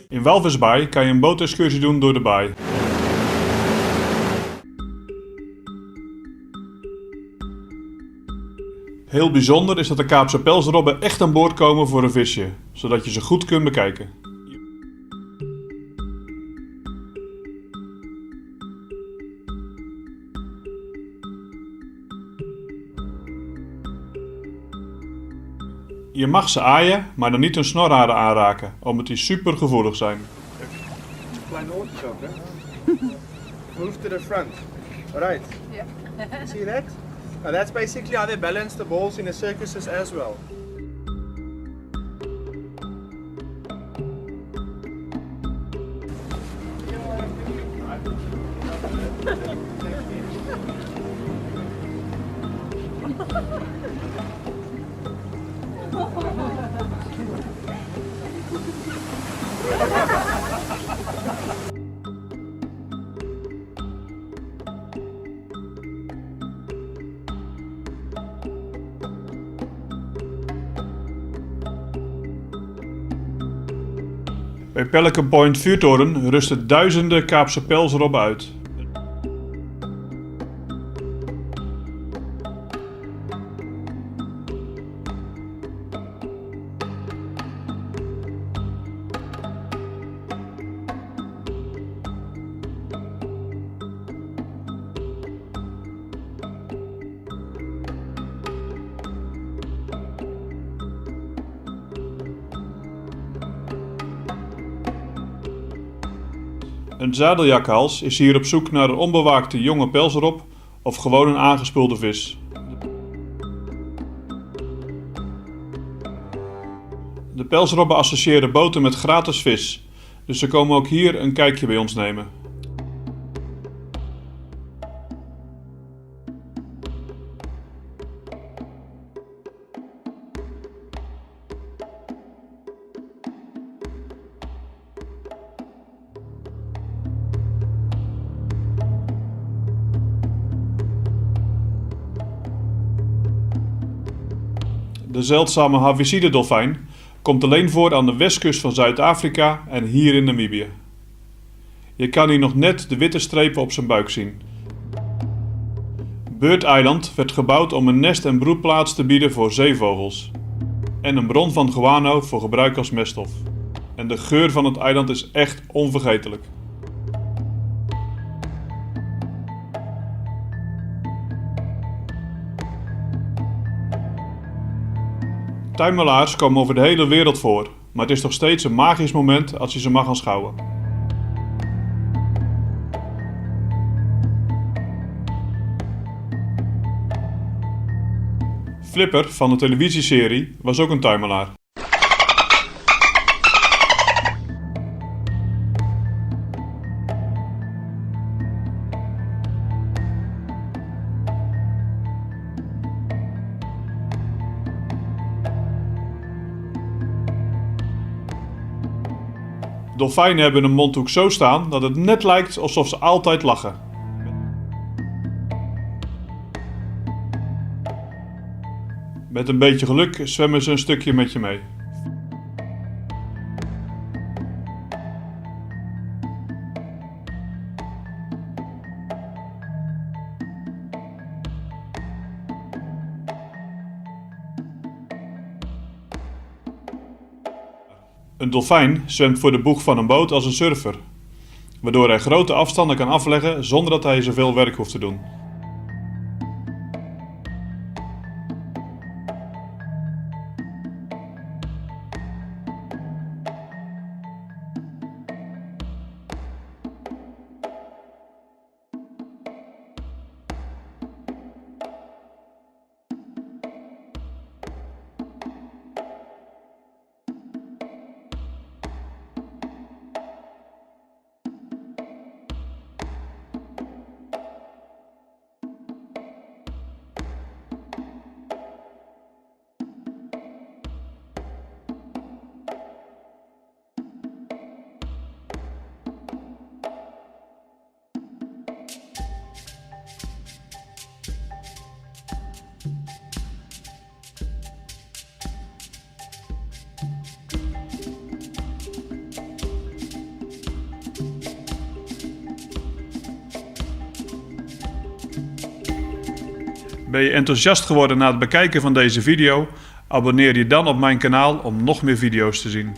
In Walvisbaai kan je een bootexcursie doen door de baai. Heel bijzonder is dat de Kaapse pelsrobben echt aan boord komen voor een visje, zodat je ze goed kunt bekijken. Je mag ze aaien, maar dan niet hun snorharen aanraken, omdat die super gevoelig zijn. Kleine oortjes ook, hè? Move to the front. Right. Yeah. See that? Now that's basically how they balance the balls in the circuses as well. Bij Pelican Point Vuurtoren rusten duizenden Kaapse pelsrobben uit. Een zadeljakhals is hier op zoek naar een onbewaakte jonge pelsrob of gewoon een aangespoelde vis. De pelsrobben associëren boten met gratis vis, dus ze komen ook hier een kijkje bij ons nemen. De zeldzame Haviside-dolfijn komt alleen voor aan de westkust van Zuid-Afrika en hier in Namibië. Je kan hier nog net de witte strepen op zijn buik zien. Bird Island werd gebouwd om een nest- en broedplaats te bieden voor zeevogels. En een bron van guano voor gebruik als meststof. En de geur van het eiland is echt onvergetelijk. Tuimelaars komen over de hele wereld voor, maar het is nog steeds een magisch moment als je ze mag aanschouwen. Flipper van de televisieserie was ook een tuimelaar. Dolfijnen hebben een mondhoek zo staan dat het net lijkt alsof ze altijd lachen. Met een beetje geluk zwemmen ze een stukje met je mee. Een dolfijn zwemt voor de boeg van een boot als een surfer, waardoor hij grote afstanden kan afleggen zonder dat hij zoveel werk hoeft te doen. Ben je enthousiast geworden na het bekijken van deze video? Abonneer je dan op mijn kanaal om nog meer video's te zien.